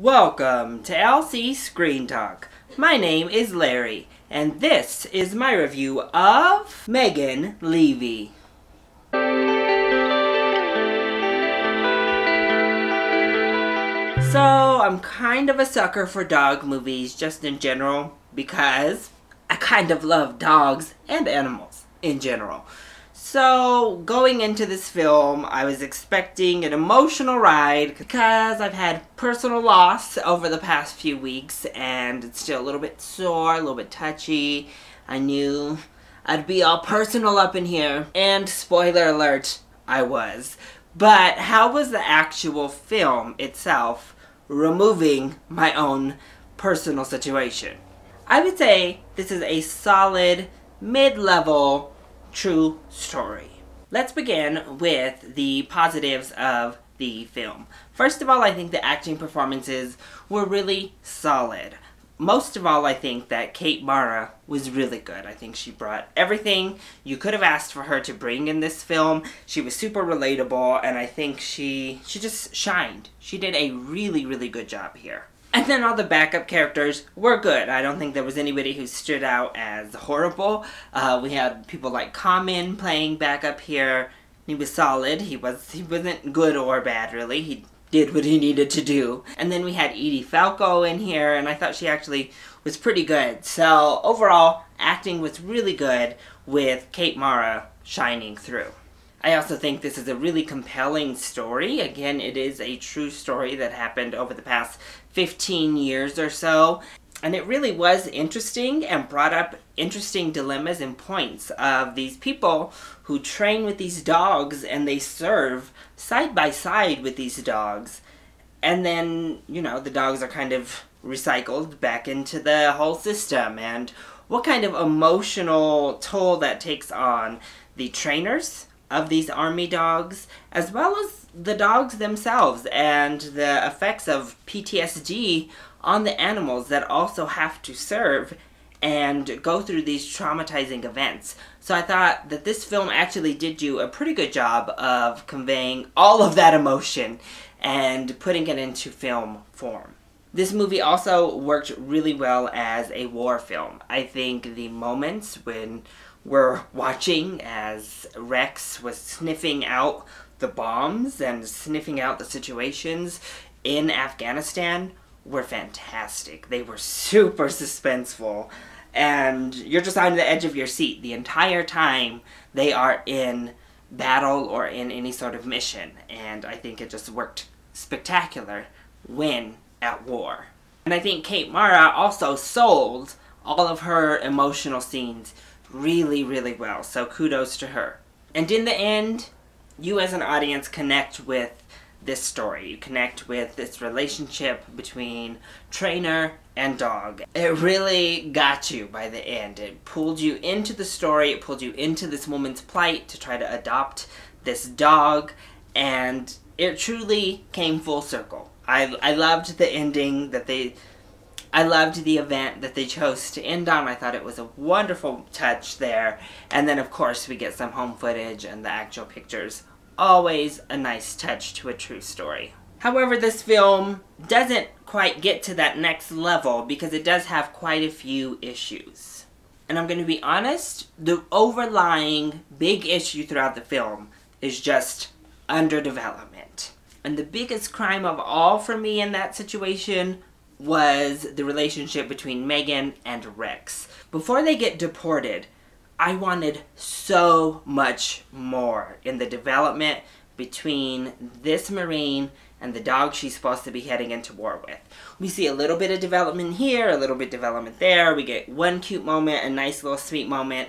Welcome to LC Screen Talk. My name is Larry, and this is my review of Megan Leavey. So, I'm kind of a sucker for dog movies just in general because I kind of love dogs and animals in general. So, going into this film, I was expecting an emotional ride because I've had personal loss over the past few weeks and it's still a little bit sore, a little bit touchy. I knew I'd be all personal up in here, and spoiler alert, I was. But how was the actual film itself removing my own personal situation? I would say this is a solid mid-level true story. Let's begin with the positives of the film. First of all, I think the acting performances were really solid. Most of all, I think that Kate Mara was really good. I think she brought everything you could have asked for her to bring in this film. She was super relatable, and I think she just shined. She did a really, really good job here. And then all the backup characters were good. I don't think there was anybody who stood out as horrible. We had people like Common playing backup here. He was solid. He wasn't good or bad, really. He did what he needed to do. And then we had Edie Falco in here, and I thought she actually was pretty good. So overall, acting was really good with Kate Mara shining through. I also think this is a really compelling story. Again, it is a true story that happened over the past 15 years or so. And it really was interesting and brought up interesting dilemmas and points of these people who train with these dogs and they serve side by side with these dogs. And then, you know, the dogs are kind of recycled back into the whole system. And what kind of emotional toll that takes on the trainers of these army dogs, as well as the dogs themselves, and the effects of PTSD on the animals that also have to serve and go through these traumatizing events. So I thought that this film actually did do a pretty good job of conveying all of that emotion and putting it into film form. This movie also worked really well as a war film. I think the moments when we're watching as Rex was sniffing out the bombs and sniffing out the situations in Afghanistan were fantastic. They were super suspenseful, and you're just on the edge of your seat the entire time they are in battle or in any sort of mission, and I think it just worked spectacular when at war. And I think Kate Mara also sold all of her emotional scenes really, really well, so kudos to her. And in the end, you as an audience connect with this story. You connect with this relationship between trainer and dog. It really got you by the end. It pulled you into the story, it pulled you into this woman's plight to try to adopt this dog, and it truly came full circle. I loved the ending that I loved the event that they chose to end on. I thought it was a wonderful touch there. And then, of course, we get some home footage and the actual pictures. Always a nice touch to a true story. However, this film doesn't quite get to that next level because it does have quite a few issues. And I'm going to be honest, the overlying big issue throughout the film is just underdevelopment. And the biggest crime of all for me in that situation was the relationship between Megan and Rex. Before they get deported, I wanted so much more in the development between this Marine and the dog she's supposed to be heading into war with. We see a little bit of development here, a little bit of development there. We get one cute moment, a nice little sweet moment,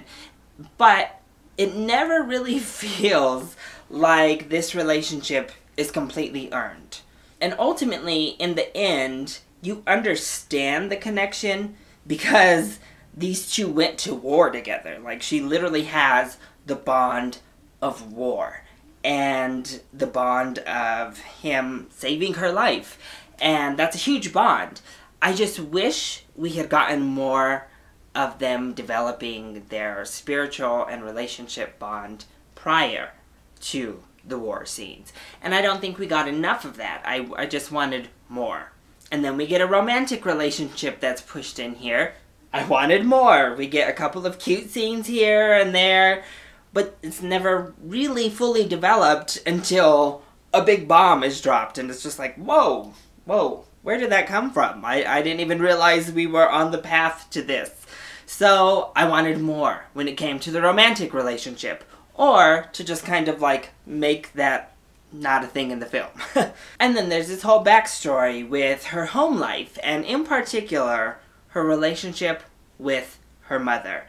but it never really feels like this relationship is completely earned. And ultimately, in the end, you understand the connection because these two went to war together. Like, she literally has the bond of war and the bond of him saving her life. And that's a huge bond. I just wish we had gotten more of them developing their spiritual and relationship bond prior to the war scenes. And I don't think we got enough of that. I just wanted more. And then we get a romantic relationship that's pushed in here. I wanted more. We get a couple of cute scenes here and there, but it's never really fully developed until a big bomb is dropped, and it's just like, whoa, where did that come from? I didn't even realize we were on the path to this. So I wanted more when it came to the romantic relationship, or to just kind of like make that not a thing in the film. And then there's this whole backstory with her home life, and in particular, her relationship with her mother.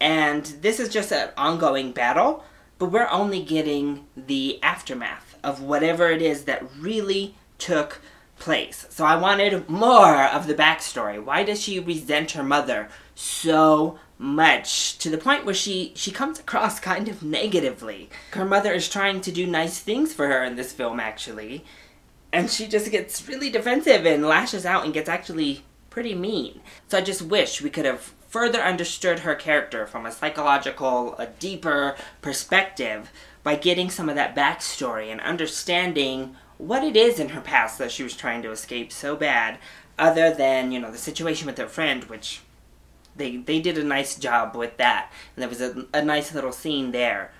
And this is just an ongoing battle, but we're only getting the aftermath of whatever it is that really took place. So I wanted more of the backstory. Why does she resent her mother so much, to the point where she comes across kind of negatively? Her mother is trying to do nice things for her in this film, actually, and she just gets really defensive and lashes out and gets actually pretty mean. So I just wish we could have further understood her character from a psychological, a deeper perspective by getting some of that backstory and understanding what it is in her past that she was trying to escape so bad, other than, you know, the situation with her friend, which they did a nice job with that. And there was a nice little scene there.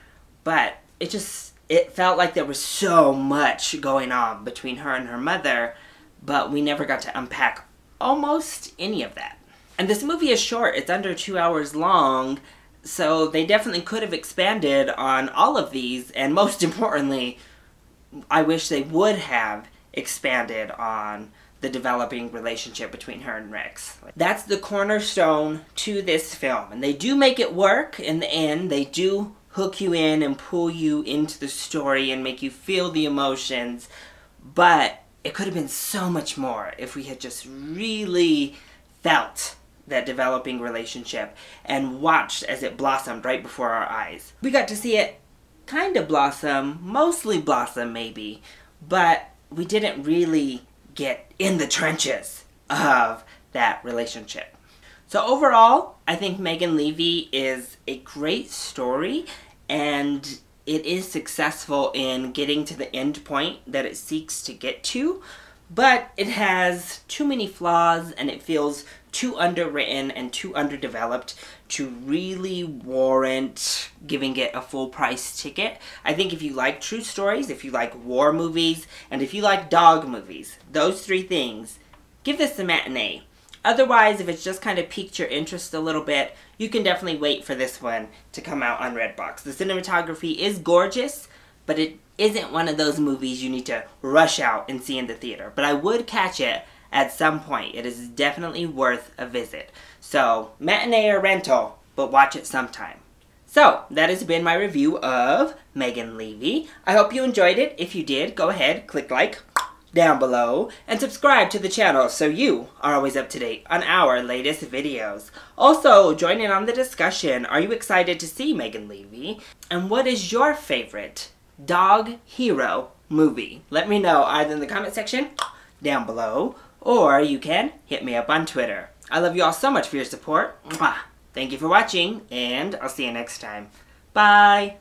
But it felt like there was so much going on between her and her mother, but we never got to unpack almost any of that. And this movie is short. It's under 2 hours long, so they definitely could have expanded on all of these, and most importantly, I wish they would have expanded on the developing relationship between her and Rex. That's the cornerstone to this film, and they do make it work in the end. They do hook you in and pull you into the story and make you feel the emotions, but it could have been so much more if we had just really felt that developing relationship and watched as it blossomed right before our eyes. We got to see it kind of blossom, mostly blossom maybe, but we didn't really get in the trenches of that relationship. So overall, I think Megan Leavey is a great story, and it is successful in getting to the end point that it seeks to get to, but it has too many flaws and it feels too underwritten and too underdeveloped to really warrant giving it a full price ticket. I think if you like true stories, if you like war movies, and if you like dog movies, those three things, give this a matinee. Otherwise, if it's just kind of piqued your interest a little bit, you can definitely wait for this one to come out on Redbox. The cinematography is gorgeous, but it isn't one of those movies you need to rush out and see in the theater. But I would catch it at some point. It is definitely worth a visit. So, matinee or rental, but watch it sometime. So, that has been my review of Megan Leavey. I hope you enjoyed it. If you did, go ahead, click like down below, and subscribe to the channel so you are always up to date on our latest videos. Also, join in on the discussion. Are you excited to see Megan Leavey? And what is your favorite dog hero movie? Let me know either in the comment section down below, or you can hit me up on Twitter. I love you all so much for your support. Mwah. Thank you for watching, and I'll see you next time. Bye!